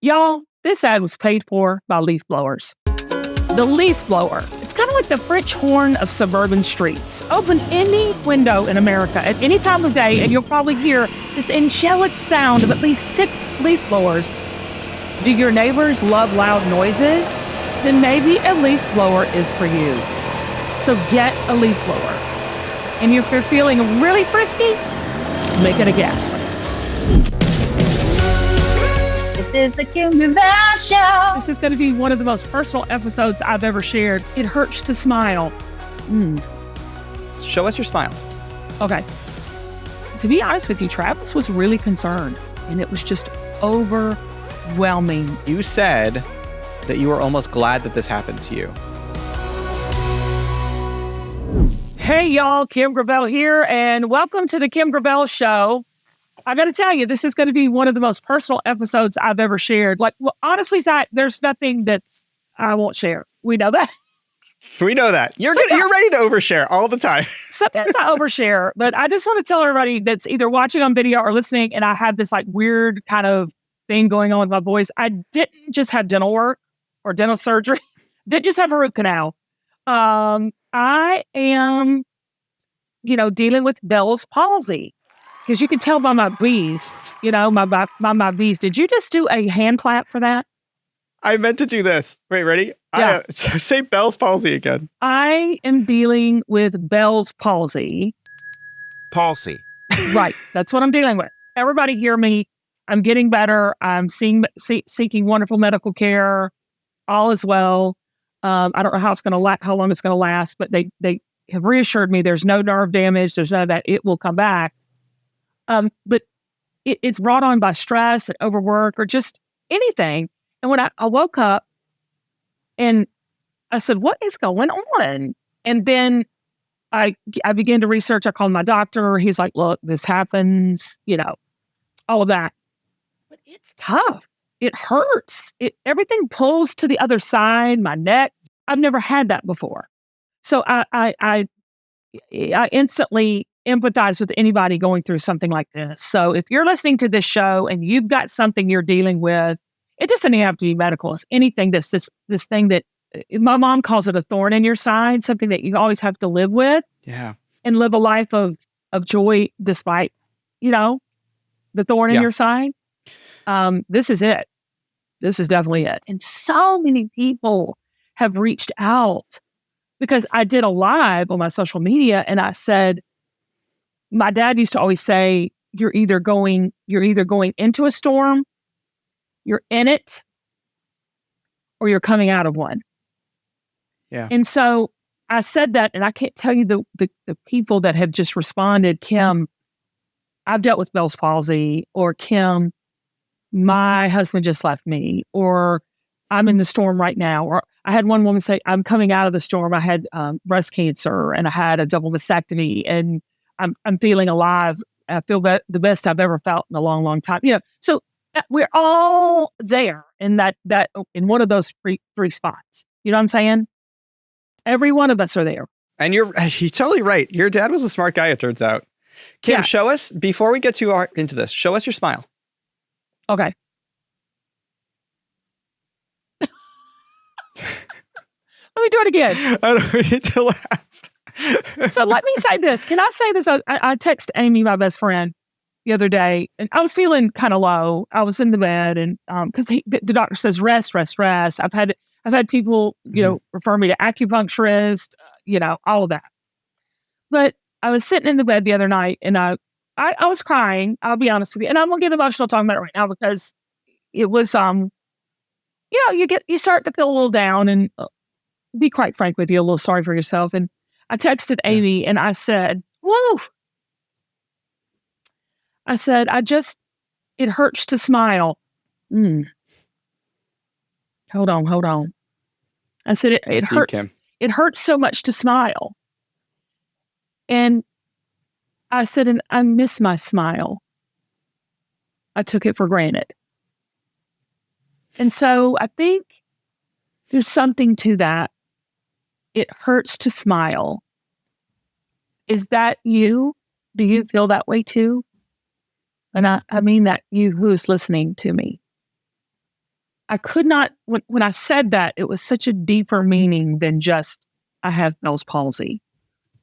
Y'all, this ad was paid for by leaf blowers. The leaf blower. It's kind of like the French horn of suburban streets. Open any window in America at any time of day, and you'll probably hear this angelic sound of at least 6 leaf blowers. Do your neighbors love loud noises? Then maybe a leaf blower is for you. So get a leaf blower. And if you're feeling really frisky, make it a gas one. This is the Kim Gravel Show. This is going to be one of the most personal episodes I've ever shared. It hurts to smile. Show us your smile. Okay. To be honest with you, Travis was really concerned, and it was just overwhelming. You said that you were almost glad that this happened to you. Hey, y'all. Kim Gravel here, and welcome to the Kim Gravel Show. I got to tell you, this is going to be one of the most personal episodes I've ever shared. Honestly, Zach, there's nothing that I won't share. We know that. We know that. You're ready to overshare all the time. Sometimes I overshare, but I just want to tell everybody that's either watching on video or listening, and I have this weird kind of thing going on with my voice. I didn't just have dental work or dental surgery. Didn't just have a root canal. I am, dealing with Bell's palsy. Because you can tell by my B's, my B's. Did you just do a hand clap for that? I meant to do this. Wait, ready? Yeah. Say Bell's palsy again. I am dealing with Bell's palsy. Palsy. Right. That's what I'm dealing with. Everybody hear me. I'm getting better. I'm seeking wonderful medical care. All is well. I don't know how long it's going to last, but they have reassured me there's no nerve damage. There's none of that. It will come back. But it's brought on by stress and overwork or just anything. And when I woke up and I said, what is going on? And then I began to research. I called my doctor. He's like, look, this happens, all of that. But it's tough. It hurts. Everything pulls to the other side, my neck. I've never had that before. So I instantly empathize with anybody going through something like this. So if you're listening to this show and you've got something you're dealing with, it doesn't even have to be medical. It's anything that's this thing that my mom calls it a thorn in your side, something that you always have to live with. Yeah. And live a life of joy despite, the thorn in your side. This is it. This is definitely it. And so many people have reached out because I did a live on my social media and I said, my dad used to always say, you're either going into a storm, you're in it, or you're coming out of one. Yeah. And so I said that, and I can't tell you the people that have just responded, Kim, I've dealt with Bell's palsy, or Kim, my husband just left me, or I'm in the storm right now. Or I had one woman say, I'm coming out of the storm. I had breast cancer and I had a double mastectomy and I'm feeling alive. I feel the best I've ever felt in a long, long time. So we're all there in that in one of those three spots. You know what I'm saying? Every one of us are there. And you're totally right. Your dad was a smart guy, it turns out. Kim, show us, before we get too into this, show us your smile. Okay. Let me do it again. I don't need to laugh. So let me say this. Can I say this? I texted Amy, my best friend, the other day, and I was feeling kind of low. I was in the bed, and because the doctor says rest. I've had people, refer me to acupuncturist, all of that. But I was sitting in the bed the other night, and I was crying. I'll be honest with you, and I'm gonna get emotional talking about it right now because it was, you start to feel a little down, and be quite frank with you, a little sorry for yourself, and I texted Amy and I said, whoa. I said, it hurts to smile. Hold on. I said, it hurts. Kim. It hurts so much to smile. And I said, and I miss my smile. I took it for granted. And so I think there's something to that. It hurts to smile. Is that you? Do you feel that way too? And I mean that you who's listening to me. I could not, when I said that, it was such a deeper meaning than just, I have Bell's palsy.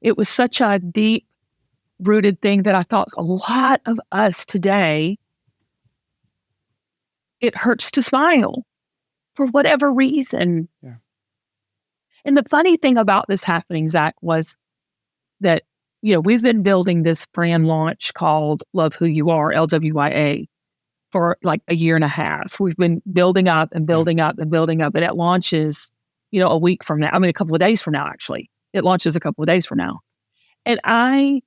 It was such a deep rooted thing that I thought a lot of us today, it hurts to smile for whatever reason. Yeah. And the funny thing about this happening, Zach, was that, we've been building this brand launch called Love Who You Are, LWYA, for like a year and a half. We've been building up and building up and building up. And it launches, a week from now. I mean, a couple of days from now, actually. It launches a couple of days from now. And I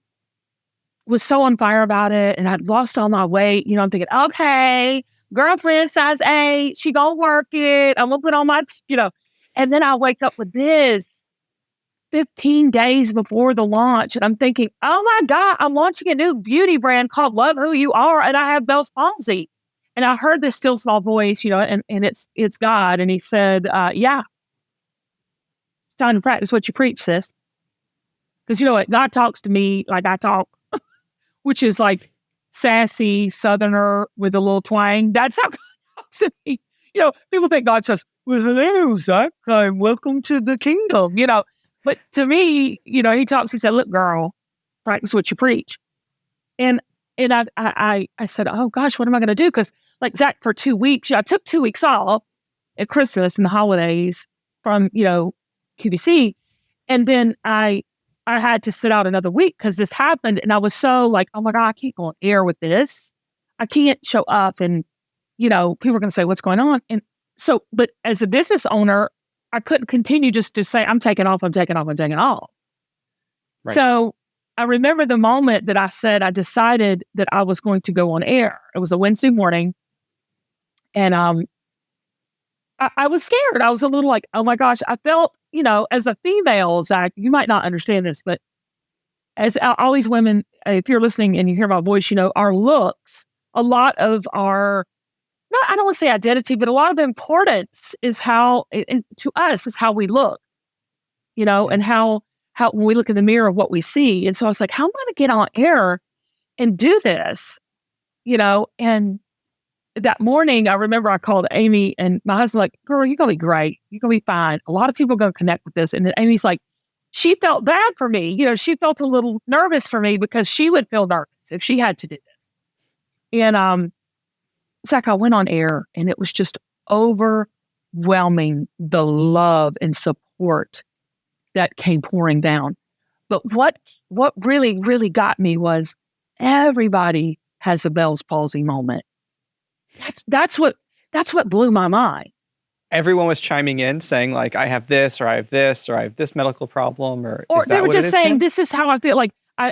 was so on fire about it. And I'd lost all my weight. I'm thinking, okay, girlfriend size 8, she gonna work it. I'm gonna put on my, And then I wake up with this 15 days before the launch. And I'm thinking, oh my God, I'm launching a new beauty brand called Love Who You Are. And I have Bell's palsy. And I heard this still small voice, and it's God. And he said, yeah, it's time to practice what you preach, sis. Because you know what? God talks to me like I talk, which is like sassy Southerner with a little twang. That's how God talks to me. People think God says, well, hello, Zach, welcome to the kingdom, But to me, he talks, he said, look, girl, practice what you preach. And I said, oh gosh, what am I going to do? Because like Zach, for 2 weeks, I took 2 weeks off at Christmas and the holidays from, QVC. And then I had to sit out another week because this happened. And I was so like, oh my God, I can't go on air with this. I can't show up and, people are going to say, what's going on? And so, but as a business owner, I couldn't continue just to say, I'm taking off. Right. So I remember the moment that I decided that I was going to go on air. It was a Wednesday morning. And I was scared. I was a little like, oh my gosh, I felt, as a female, Zach, you might not understand this, but as all these women, if you're listening and you hear my voice, our looks, a lot of our, I don't want to say identity, but a lot of the importance is how, and to us, is how we look, and how when we look in the mirror, what we see. And so I was like, how am I going to get on air and do this? And that morning, I remember I called Amy and my husband like, girl, you're going to be great. You're going to be fine. A lot of people are going to connect with this. And then Amy's like, she felt bad for me. She felt a little nervous for me because she would feel nervous if she had to do this. And Zach, I went on air and it was just overwhelming, the love and support that came pouring down. But what really, really got me was everybody has a Bell's palsy moment. That's what blew my mind. Everyone was chiming in saying like, I have this, or I have this, or I have this medical problem, or they were just saying, this is how I feel. Like I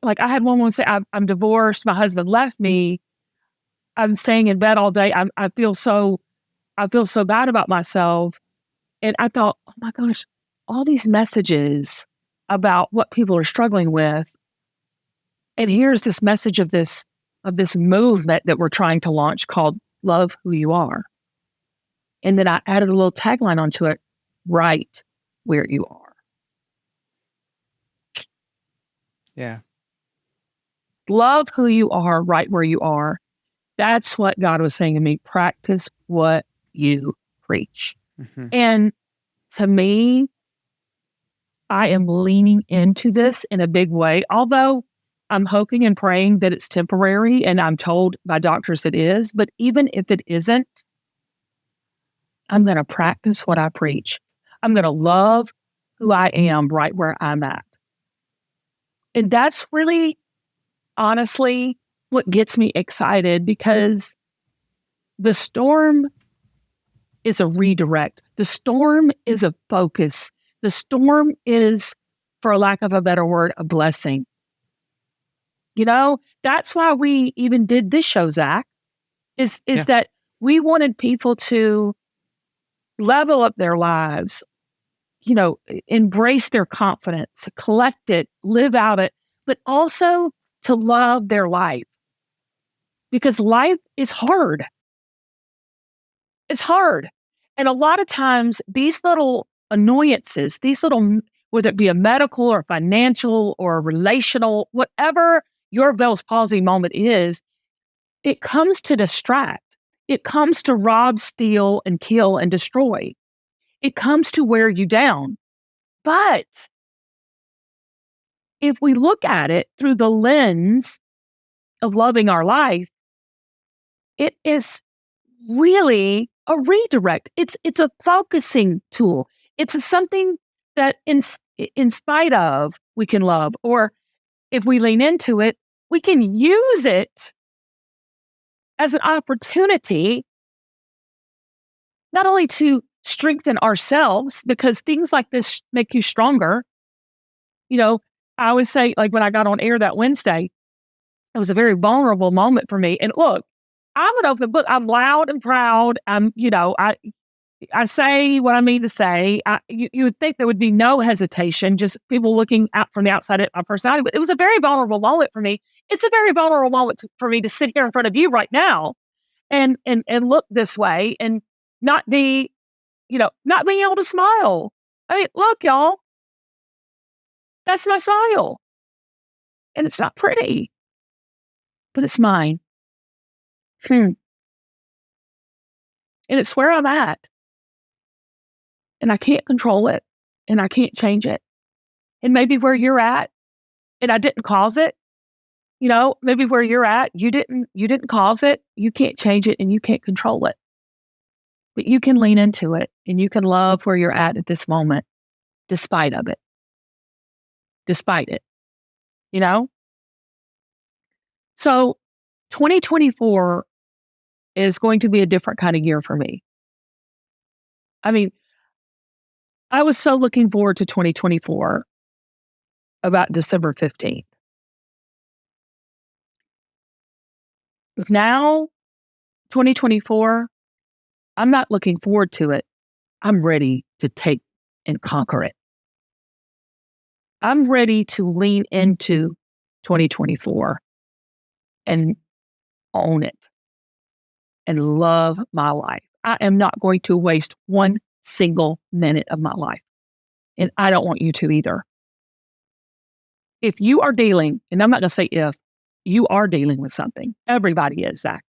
had one woman say, I'm divorced. My husband left me. I'm staying in bed all day. I feel so bad about myself. And I thought, oh my gosh, all these messages about what people are struggling with. And here's this message of this movement that we're trying to launch called Love Who You Are. And then I added a little tagline onto it, right where you are. Yeah. Love who you are, right where you are. That's what God was saying to me. Practice what you preach. Mm-hmm. And to me, I am leaning into this in a big way, although I'm hoping and praying that it's temporary, and I'm told by doctors it is. But even if it isn't, I'm going to practice what I preach. I'm going to love who I am right where I'm at. And that's really, honestly, what gets me excited, because the storm is a redirect. The storm is a focus. The storm is, for lack of a better word, a blessing. That's why we even did this show, Zach, is that we wanted people to level up their lives, embrace their confidence, collect it, live out it, but also to love their life. Because life is hard. It's hard. And a lot of times these little annoyances, whether it be a medical or financial or relational, whatever your Bell's palsy moment is, it comes to distract. It comes to rob, steal, and kill and destroy. It comes to wear you down. But if we look at it through the lens of loving our life, it is really a redirect. It's a focusing tool. It's something that in spite of we can love, or if we lean into it, we can use it as an opportunity not only to strengthen ourselves, because things like this make you stronger. I always say, like when I got on air that Wednesday, it was a very vulnerable moment for me. And look, I'm an open book. I'm loud and proud. I say what I mean to say. You would think there would be no hesitation, just people looking out from the outside at my personality. But it was a very vulnerable moment for me. It's a very vulnerable moment for me to sit here in front of you right now and look this way and not be, not being able to smile. I mean, look, y'all, that's my smile. And it's not pretty, but it's mine. And it's where I'm at. And I can't control it. And I can't change it. And maybe where you're at, and I didn't cause it, maybe where you're at, you didn't cause it, you can't change it, and you can't control it. But you can lean into it, and you can love where you're at this moment, despite of it. Despite it. So 2024 is going to be a different kind of year for me. I mean, I was so looking forward to 2024 about December 15th. Now, 2024, I'm not looking forward to it. I'm ready to take and conquer it. I'm ready to lean into 2024 and own it and love my life. I am not going to waste one single minute of my life. And I don't want you to either. If you are dealing, and I'm not going to say if, you are dealing with something. Everybody is, Zach.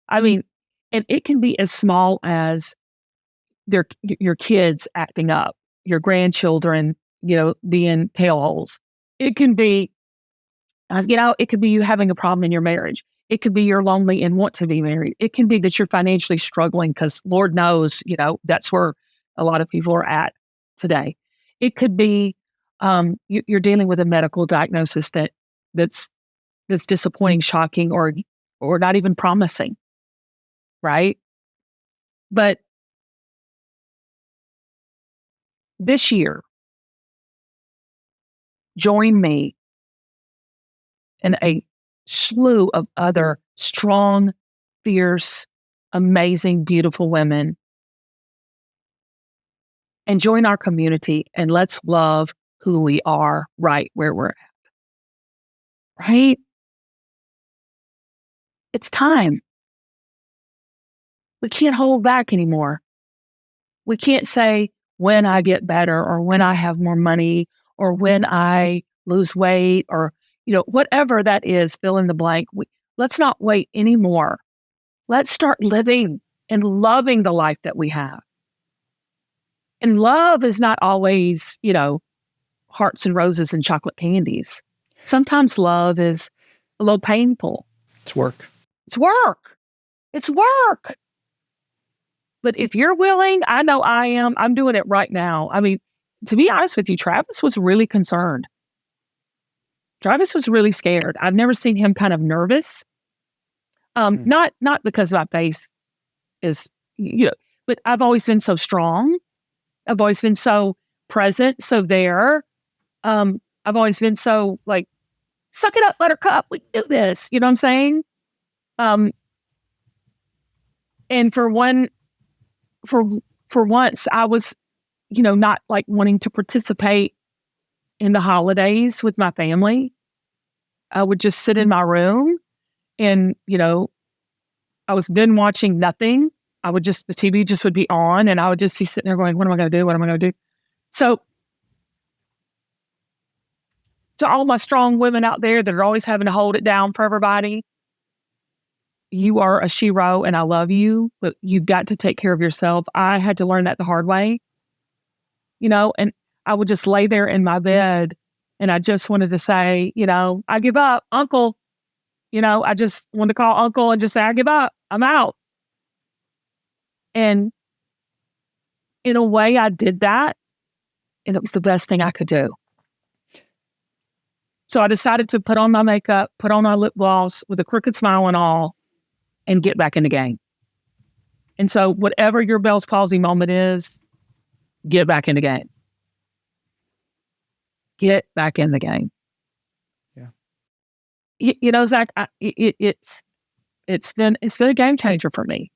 I mean, and it can be as small as your kids acting up, your grandchildren, being tail holes. It can be, it could be you having a problem in your marriage. It could be you're lonely and want to be married. It can be that you're financially struggling because Lord knows, that's where a lot of people are at today. It could be you're dealing with a medical diagnosis that's disappointing, shocking, or not even promising, right? But this year, join me and a slew of other strong, fierce, amazing, beautiful women and join our community, and let's love who we are right where we're at. Right? It's time. We can't hold back anymore. We can't say when I get better or when I have more money or when I lose weight or, whatever that is, fill in the blank. Let's not wait anymore. Let's start living and loving the life that we have. And love is not always, hearts and roses and chocolate candies. Sometimes love is a little painful. It's work. It's work. It's work. But if you're willing, I know I am. I'm doing it right now. I mean, to be honest with you, Travis was really concerned. Travis was really scared. I've never seen him kind of nervous. Not because my face is, but I've always been so strong. I've always been so present, so there. I've always been so like, suck it up, buttercup. We can do this. You know what I'm saying? And for once, I was, not like wanting to participate in the holidays with my family. I would just sit in my room and, I was then watching nothing. The TV just would be on and I would just be sitting there going, what am I going to do? What am I going to do? So to all my strong women out there that are always having to hold it down for everybody, you are a shero and I love you, but you've got to take care of yourself. I had to learn that the hard way, and I would just lay there in my bed and I just wanted to say, I give up, Uncle. I just wanted to call Uncle and just say, I give up. I'm out. And in a way, I did that. And it was the best thing I could do. So I decided to put on my makeup, put on my lip gloss with a crooked smile and all, and get back in the game. And so whatever your Bell's palsy moment is, get back in the game. Get back in the game. Yeah. Zach, it's been a game changer for me.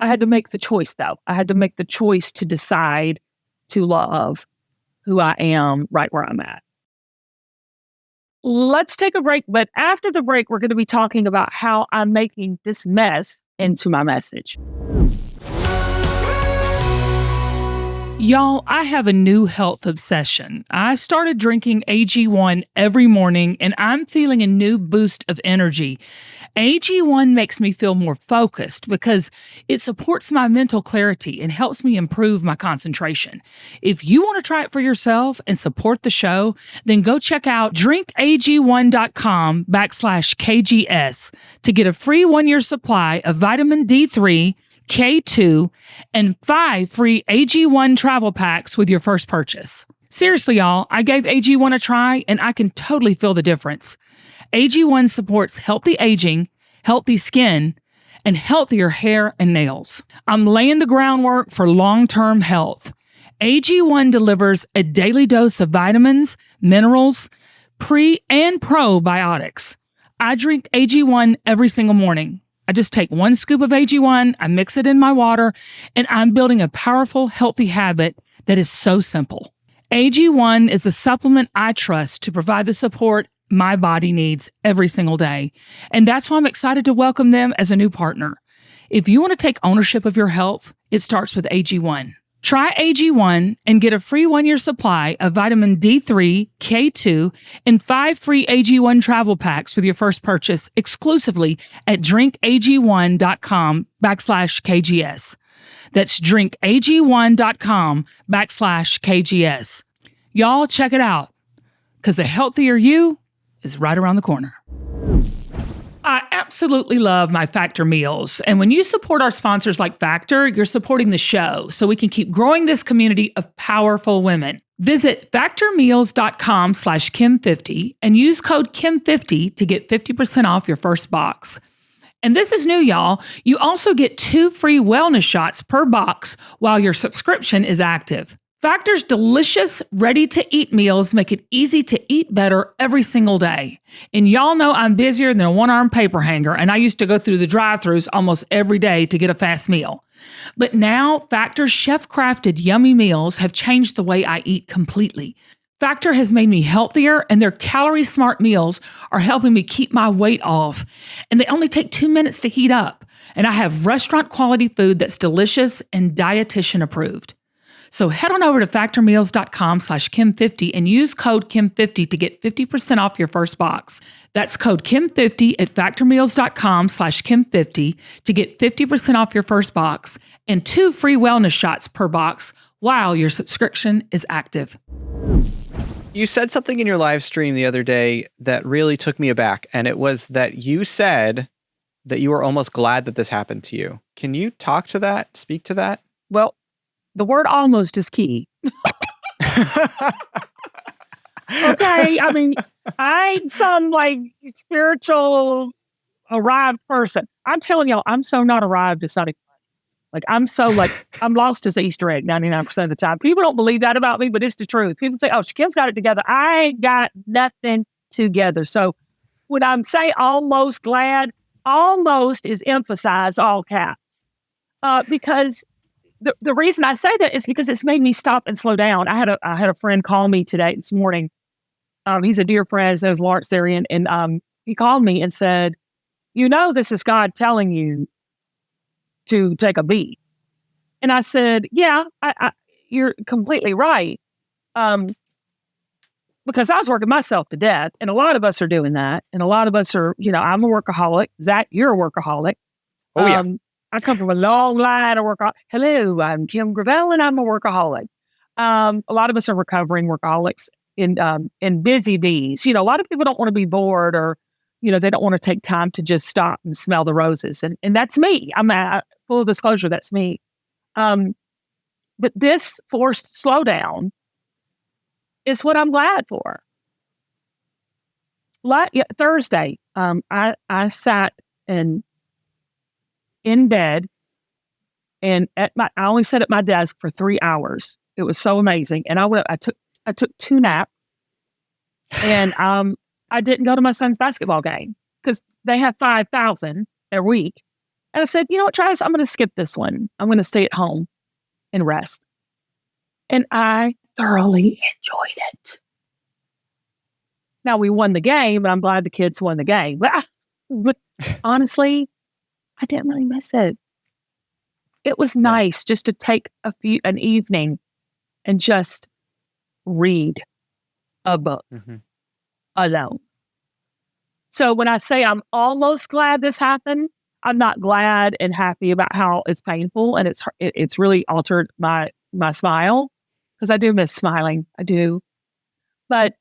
I had to make the choice, though. I had to make the choice to decide to love who I am right where I'm at. Let's take a break, but after the break, we're going to be talking about how I'm making this mess into my message. Y'all, I have a new health obsession. I started drinking AG1 every morning, and I'm feeling a new boost of energy. AG1 makes me feel more focused because it supports my mental clarity and helps me improve my concentration. If you want to try it for yourself and support the show, then go check out drinkag1.com/KGS to get a free 1-year supply of vitamin D3, K2, and 5 free AG1 travel packs with your first purchase. Seriously, y'all, I gave AG1 a try and I can totally feel the difference. AG1 supports healthy aging, healthy skin, and healthier hair and nails. I'm laying the groundwork for long-term health. AG1 delivers a daily dose of vitamins, minerals, pre- and probiotics. I drink AG1 every single morning. I just take 1 scoop of AG1, I mix it in my water, and I'm building a powerful, healthy habit that is so simple. AG1 is the supplement I trust to provide the support my body needs every single day. And that's why I'm excited to welcome them as a new partner. If you want to take ownership of your health, it starts with AG1. Try AG1 and get a free 1-year supply of vitamin D3, K2, and 5 free AG1 travel packs with your first purchase exclusively at drinkag1.com/KGS. That's drinkag1.com/KGS. Y'all check it out, because a healthier you is right around the corner. I absolutely love my Factor meals. And when you support our sponsors like Factor, you're supporting the show so we can keep growing this community of powerful women. Visit factormeals.com/Kim50 and use code Kim50 to get 50% off your first box. And this is new, y'all. You also get 2 free wellness shots per box while your subscription is active. Factor's delicious, ready-to-eat meals make it easy to eat better every single day. And y'all know I'm busier than a one-armed paper hanger, and I used to go through the drive-thrus almost every day to get a fast meal. But now, Factor's chef-crafted yummy meals have changed the way I eat completely. Factor has made me healthier, and their calorie-smart meals are helping me keep my weight off. And they only take 2 minutes to heat up. And I have restaurant-quality food that's delicious and dietitian-approved. So head on over to factormeals.com/Kim50 and use code Kim50 to get 50% off your first box. That's code Kim50 at factormeals.com/Kim50 to get 50% off your first box and 2 free wellness shots per box while your subscription is active. You said something in your live stream the other day that really took me aback, and it was that you said that you were almost glad that this happened to you. Can you talk to that, speak to that? Well, the word almost is key. Okay, I mean, I ain't some spiritual arrived person. I'm telling y'all, I'm so not arrived, it's not even funny. I'm lost as an Easter egg 99% of the time. People don't believe that about me, but it's the truth. People say, oh, Kim's got it together. I ain't got nothing together. So when I'm saying almost glad, almost is emphasized all caps. Because the reason I say that is because it's made me stop and slow down. I had a friend call me this morning. He's a dear friend. His name is Lawrence Therian, and he called me and said, this is God telling you to take a beat. And I said, yeah, you're completely right. because I was working myself to death, and a lot of us are doing that. And a lot of us are, I'm a workaholic. Zach, you're a workaholic. Oh, yeah. I come from a long line of workaholic. Hello, I'm Kim Gravel, and I'm a workaholic. A lot of us are recovering workaholics in busy bees. A lot of people don't want to be bored, or, they don't want to take time to just stop and smell the roses. And that's me. Full disclosure, that's me. But this forced slowdown is what I'm glad for. Thursday, I sat in bed, and I only sat at my desk for 3 hours. It was so amazing. And I took 2 naps, and I didn't go to my son's basketball game because they have 5,000 a week. And I said, you know what, Travis, I'm going to skip this one. I'm going to stay at home and rest. And I thoroughly enjoyed it. Now, we won the game, and I'm glad the kids won the game. But honestly, I didn't really miss it. It was nice just to take an evening and just read a book alone. So when I say I'm almost glad this happened, I'm not glad and happy about how it's painful, and it's really altered my smile, because I do miss smiling. I do. But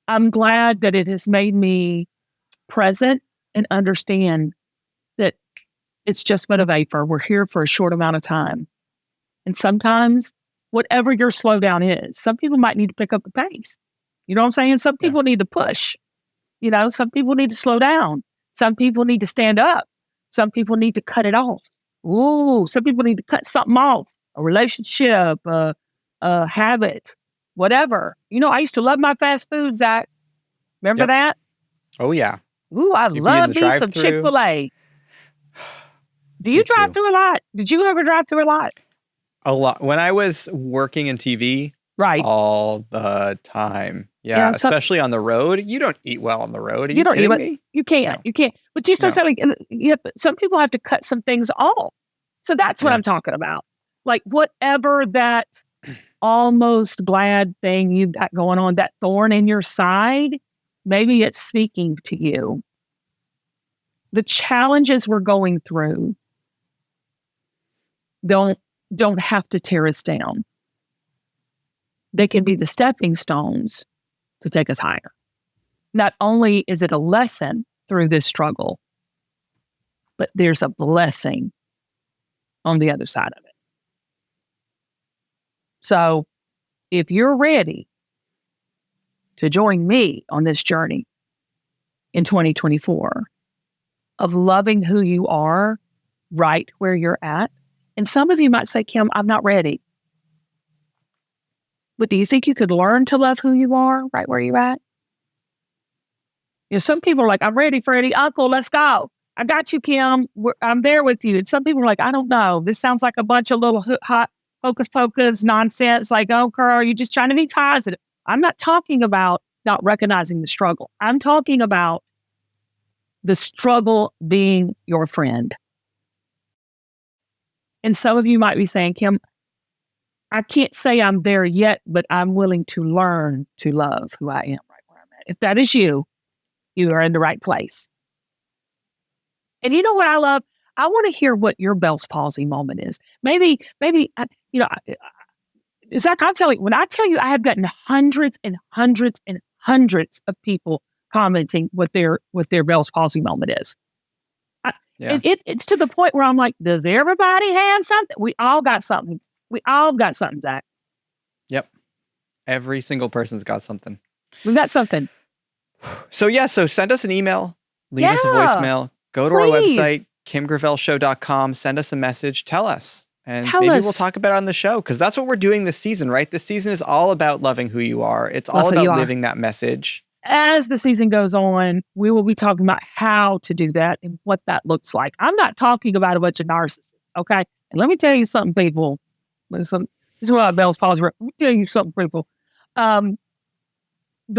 I'm glad that it has made me present and understand that it's just but a vapor. We're here for a short amount of time. And sometimes, whatever your slowdown is, some people might need to pick up the pace. You know what I'm saying? Some people need to push. Some people need to slow down. Some people need to stand up. Some people need to cut it off. Ooh, some people need to cut something off. A relationship, a habit, whatever. I used to love my fast food, Zach. Remember that? Oh, yeah. Ooh, I love me some Chick-fil-A. Do you drive through a lot? Did you ever drive through a lot? A lot. When I was working in TV, right, all the time. Yeah, especially on the road. You don't eat well on the road. Are you don't kidding me? You can't. No. You can't. But you start saying, some people have to cut some things off. So that's what I'm talking about. Like, whatever that almost glad thing you've got going on, that thorn in your side, maybe it's speaking to you. The challenges we're going through don't have to tear us down. They can be the stepping stones to take us higher. Not only is it a lesson through this struggle, but there's a blessing on the other side of it. So if you're ready to join me on this journey in 2024 of loving who you are right where you're at, and some of you might say, Kim, I'm not ready. But do you think you could learn to love who you are right where you're at? Some people are like, I'm ready, Freddie. Uncle, let's go. I got you, Kim. I'm there with you. And some people are like, I don't know. This sounds like a bunch of little hot hocus pocus nonsense. Like, oh, girl, you're just trying to be positive. I'm not talking about not recognizing the struggle. I'm talking about the struggle being your friend. And some of you might be saying, Kim, I can't say I'm there yet, but I'm willing to learn to love who I am right where I'm at. If that is you, you are in the right place. And you know what I love? I want to hear what your Bell's palsy moment is. Maybe, Zach, I'm telling you, when I tell you I have gotten hundreds and hundreds and hundreds of people commenting what their Bell's palsy moment is. It's to the point where I'm like, does everybody have something? We all got something. We all got something, Zach. Yep. Every single person's got something. We've got something. So send us an email, leave us a voicemail, go to our website, kimgravelshow.com, send us a message, tell us. And maybe we'll talk about it on the show, because that's what we're doing this season, right? This season is all about loving who you are. It's all about living that message. As the season goes on, we will be talking about how to do that and what that looks like. I'm not talking about a bunch of narcissists, okay? And let me tell you something, people. This is what Bell's palsy. Let me tell you something, people. The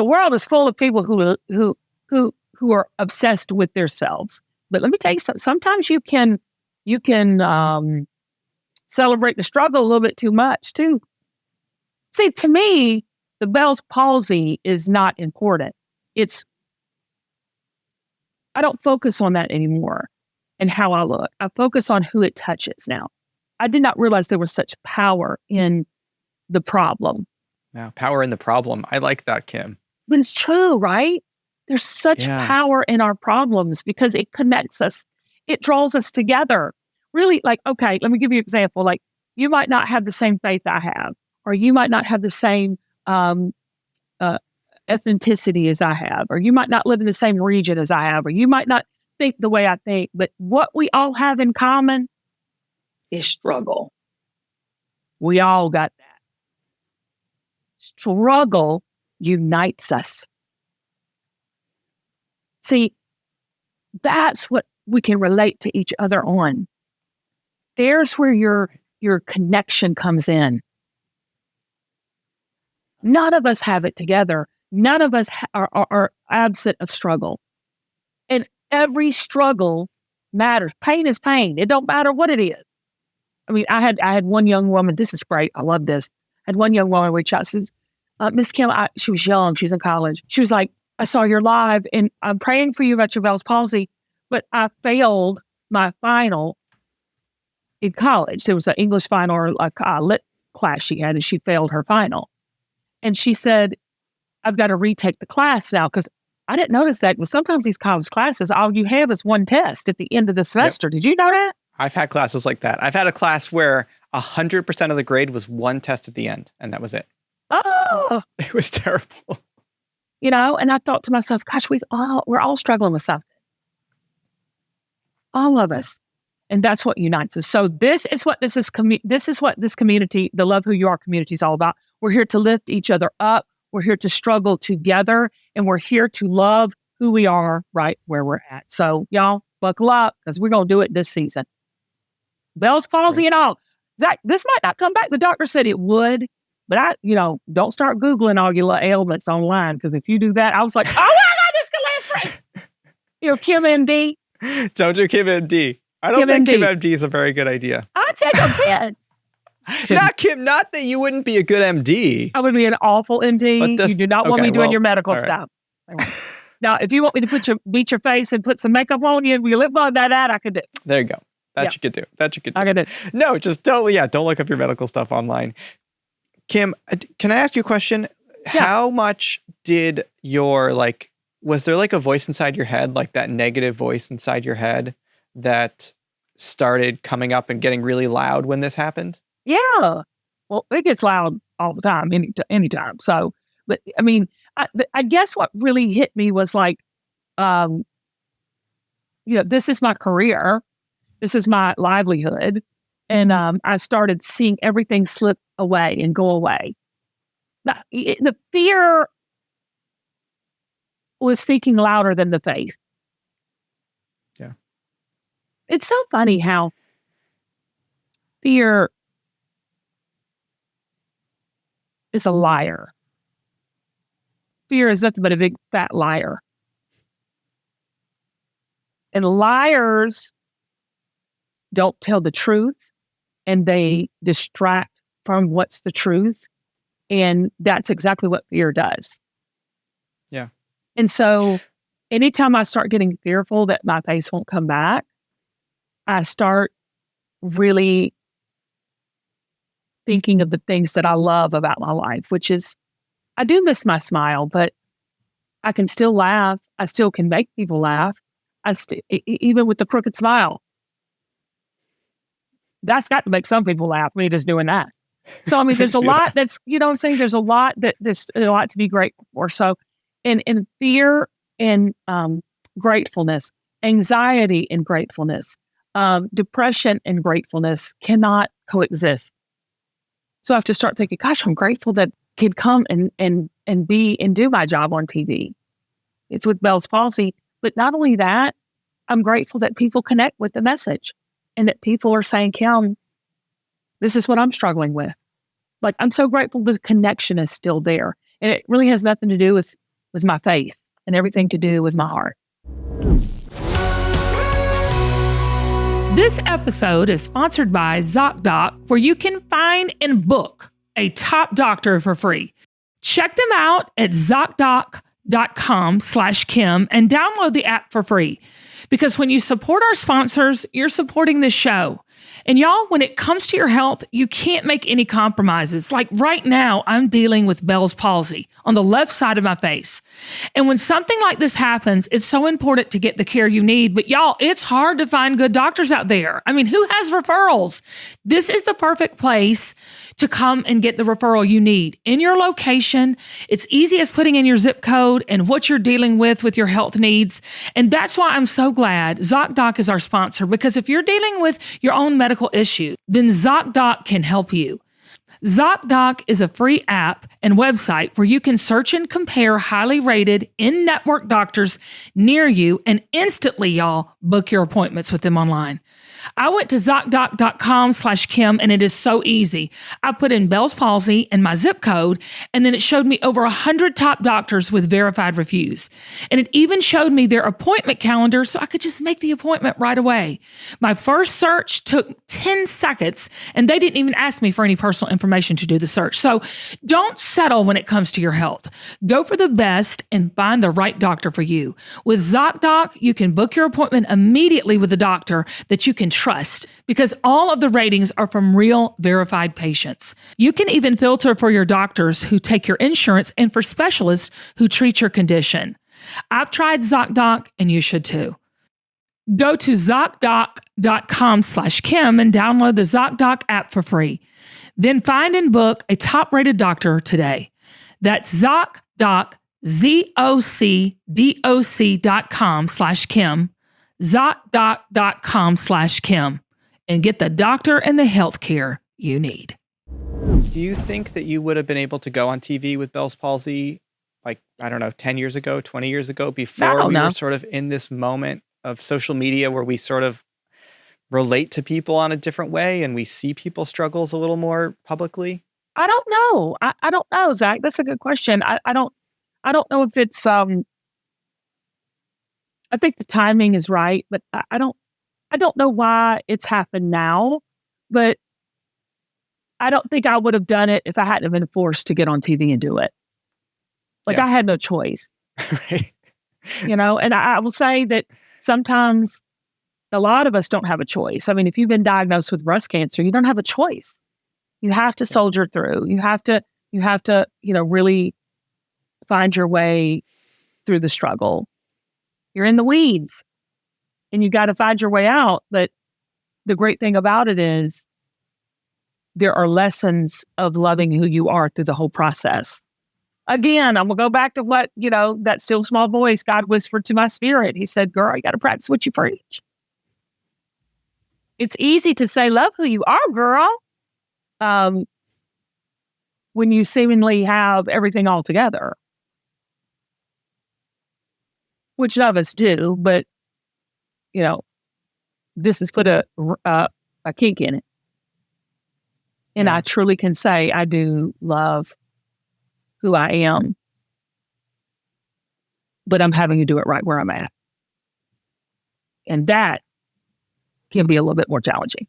world is full of people who are obsessed with themselves. But let me tell you something. Sometimes you can celebrate the struggle a little bit too much too. See, to me, the Bell's palsy is not important. I don't focus on that anymore and how I look. I focus on who it touches now. I did not realize there was such power in the problem. Now, power in the problem. I like that, Kim. But it's true, right? There's such power in our problems because it connects us. It draws us together. Really, like, okay, let me give you an example. Like, you might not have the same faith I have, or you might not have the same ethnicity as I have, or you might not live in the same region as I have, or you might not think the way I think. But what we all have in common is struggle. We all got that. Struggle unites us. See, that's what we can relate to each other on. There's where your connection comes in. None of us have it together. None of us are absent of struggle. And every struggle matters. Pain is pain. It don't matter what it is. I mean, I had one young woman. This is great. I love this. I had one young woman reach out. Says, Miss Kim, she was young. She was in college. She was like, I saw your live and I'm praying for you about your Bell's palsy, but I failed my final in college. There was an English final or a lit class she had and she failed her final. And she said, I've got to retake the class now because I didn't notice that. But sometimes these college classes, all you have is one test at the end of the semester. Yep. Did you know that? I've had classes like that. I've had a class where 100% of the grade was one test at the end, and that was it. Oh, it was terrible. You know, and I thought to myself, gosh, we're all struggling with something. All of us. And that's what unites us. So this is what this community, the Love Who You Are community is all about. We're here to lift each other up. We're here to struggle together, and we're here to love who we are right where we're at. So y'all buckle up because we're going to do it this season. Bell's palsy and all. Zach, this might not come back. The doctor said it would, but don't start Googling all your little ailments online because if you do that, I was like, oh, my God, this could last forever. Kim MD. Don't do Kim MD. I don't think Kim MD is a very good idea. I'll take a bet. Not that you wouldn't be a good MD. I would be an awful MD. You do not want me doing your medical stuff. Now, if you want me to beat your face and put some makeup on you and we lip balm that I could do. There you go. That you could do. I could do. No, just don't look up your medical stuff online. Kim, can I ask you a question? Yeah. How much did was there like a voice inside your head, like that negative voice inside your head that started coming up and getting really loud when this happened? Yeah. Well, it gets loud all the time, anytime. So, but I mean, I guess what really hit me was like, this is my career. This is my livelihood. And I started seeing everything slip away and go away. The fear was speaking louder than the faith. Yeah. It's so funny how fear is a liar. Fear is nothing but a big fat liar. And liars don't tell the truth and they distract from what's the truth. And that's exactly what fear does. Yeah. And so anytime I start getting fearful that my face won't come back, I start really thinking of the things that I love about my life, which is I do miss my smile, but I can still laugh. I still can make people laugh. Even with the crooked smile. That's got to make some people laugh, me just doing that. So, I mean, there's a lot that's, you know what I'm saying? There's a lot there's a lot to be grateful for. So, in fear and gratefulness, anxiety and gratefulness, depression and gratefulness cannot coexist. So I have to start thinking, gosh, I'm grateful that I could come and be and do my job on TV. It's with Bell's palsy. But not only that, I'm grateful that people connect with the message and that people are saying, Kim, this is what I'm struggling with. Like, I'm so grateful the connection is still there. And it really has nothing to do with my faith and everything to do with my heart. This episode is sponsored by ZocDoc, where you can find and book a top doctor for free. Check them out at ZocDoc.com/Kim and download the app for free. Because when you support our sponsors, you're supporting this show. And y'all, when it comes to your health, you can't make any compromises. Like right now, I'm dealing with Bell's palsy on the left side of my face. And when something like this happens, it's so important to get the care you need. But y'all, it's hard to find good doctors out there. I mean, who has referrals? This is the perfect place to come and get the referral you need in your location. It's easy as putting in your zip code and what you're dealing with your health needs. And that's why I'm so glad ZocDoc is our sponsor, because if you're dealing with your own medical issue, then ZocDoc can help you. ZocDoc is a free app and website where you can search and compare highly rated in-network doctors near you and instantly, y'all, book your appointments with them online. I went to ZocDoc.com/Kim and it is so easy. I put in Bell's palsy and my zip code, and then it showed me over 100 top doctors with verified reviews. And it even showed me their appointment calendar so I could just make the appointment right away. My first search took 10 seconds and they didn't even ask me for any personal information to do the search. So don't settle when it comes to your health. Go for the best and find the right doctor for you. With ZocDoc, you can book your appointment immediately with a doctor that you can trust, because all of the ratings are from real verified patients. You can even filter for your doctors who take your insurance and for specialists who treat your condition. I've tried ZocDoc and you should too. Go to ZocDoc.com/Kim and download the ZocDoc app for free. Then find and book a top-rated doctor today. That's ZocDoc, ZocDoc.com/Kim, ZocDoc.com/Kim, and get the doctor and the health care you need. Do you think that you would have been able to go on TV with Bell's palsy, like, I don't know, 10 years ago, 20 years ago, before we were sort of in this moment of social media where we sort of relate to people on a different way and we see people's struggles a little more publicly? I don't know. I don't know, Zach. That's a good question. I don't know if it's I think the timing is right, but I don't know why it's happened now, but I don't think I would have done it if I hadn't been forced to get on TV and do it. Like, I had no choice. Right. And I will say that sometimes a lot of us don't have a choice. I mean, if you've been diagnosed with breast cancer, you don't have a choice. You have to soldier through. You have to, really find your way through the struggle. You're in the weeds and you got to find your way out. But the great thing about it is there are lessons of loving who you are through the whole process. Again, I'm going to go back to what, that still small voice God whispered to my spirit. He said, girl, you got to practice what you preach. It's easy to say, love who you are, girl, when you seemingly have everything all together. Which none of us do, but, this has put a kink in it. And I truly can say I do love who I am, but I'm having to do it right where I'm at. And that can be a little bit more challenging.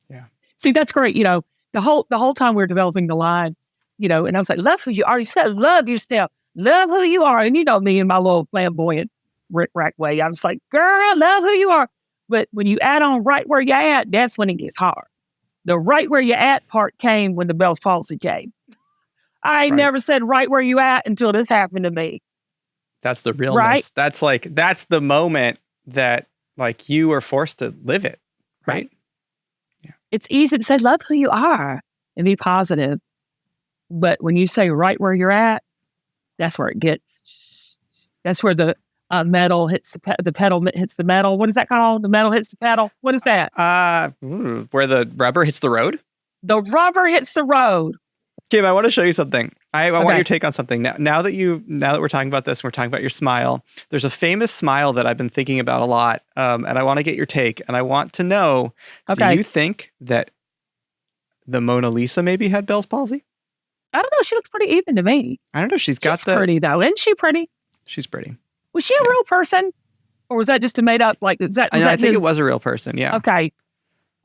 Yeah. See, that's great. The whole time we were developing the line, and I was like, love who you are. You said, love yourself. Love who you are. And me in my little flamboyant rick-rack way. I was like, girl, love who you are. But when you add on right where you're at, that's when it gets hard. The right where you're at part came when the Bell's palsy came. I never said right where you at until this happened to me. That's the realness. Right? That's the moment that you are forced to live it. Right? Yeah. It's easy to say, love who you are and be positive. But when you say right where you're at, that's where it gets. That's where the metal hits the pedal hits the metal. What is that called? The metal hits the pedal. What is that? Where the rubber hits the road? The rubber hits the road. Kim, I want to show you something. I want your take on something. Now that we're talking about this, and we're talking about your smile, there's a famous smile that I've been thinking about a lot, and I want to get your take. And I want to know, do you think that the Mona Lisa maybe had Bell's palsy? I don't know. She looks pretty even to me. I don't know. She's pretty though. Isn't she pretty? She's pretty. Was she a real person? Or was that just a made up, I think it was a real person, yeah. Okay.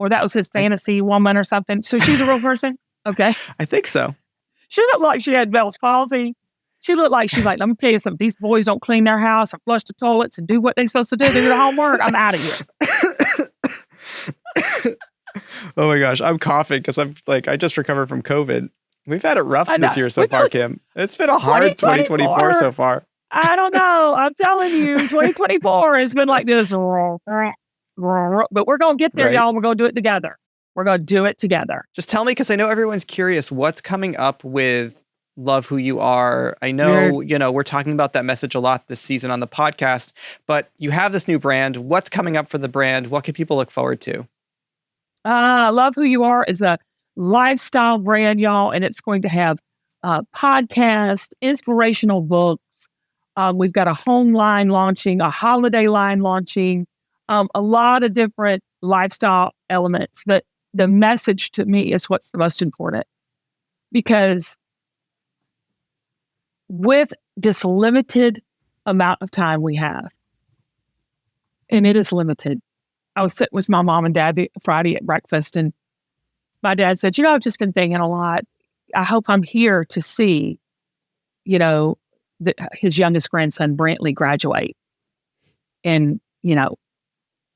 Or that was his fantasy woman or something. So she's a real person? Okay. I think so. She looked like she had Bell's palsy. She's like, let me tell you something. These boys don't clean their house and flush the toilets and do what they're supposed to do. They do the homework. I'm out of here. Oh my gosh, I'm coughing because I just recovered from COVID. We've had it rough this year so far, Kim. It's been a hard 2024 so far. I don't know. I'm telling you, 2024 has been like this. But we're going to get there, y'all. We're going to do it together. We're going to do it together. Just tell me, because I know everyone's curious, what's coming up with Love Who You Are? I know, we're talking about that message a lot this season on the podcast, but you have this new brand. What's coming up for the brand? What can people look forward to? Love Who You Are is a lifestyle brand, y'all, and it's going to have podcasts, inspirational books. We've got a home line launching, a holiday line launching, a lot of different lifestyle elements. But the message to me is what's the most important, because with this limited amount of time we have, and it is limited. I was sitting with my mom and dad Friday at breakfast, and my dad said, I've just been thinking a lot. I hope I'm here to see, his youngest grandson, Brantley, graduate. And,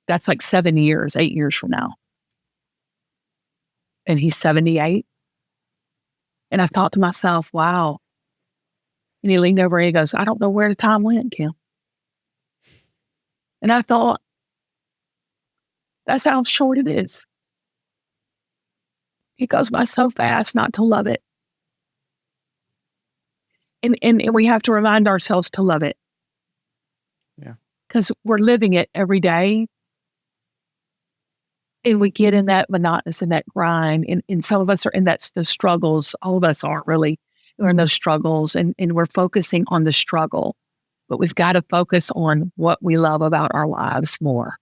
that's like 8 years from now. And he's 78. And I thought to myself, wow. And he leaned over and he goes, I don't know where the time went, Kim. And I thought, that's how short it is. It goes by so fast not to love it. And we have to remind ourselves to love it. Yeah. Because we're living it every day. And we get in that monotonous and that grind. And some of us are in the struggles. All of us are really. We're in those struggles and we're focusing on the struggle. But we've got to focus on what we love about our lives more.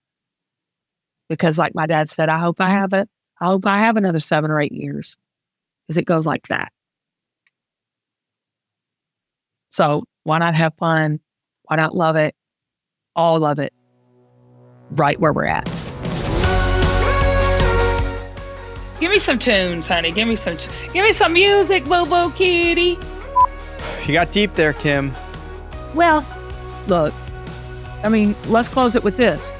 Because like my dad said, I hope I have another 7 or 8 years. Because it goes like that. So why not have fun? Why not love it? All love it. Right where we're at. Give me some tunes, honey. Give me some music, boo-boo kitty. You got deep there, Kim. Well, look, let's close it with this.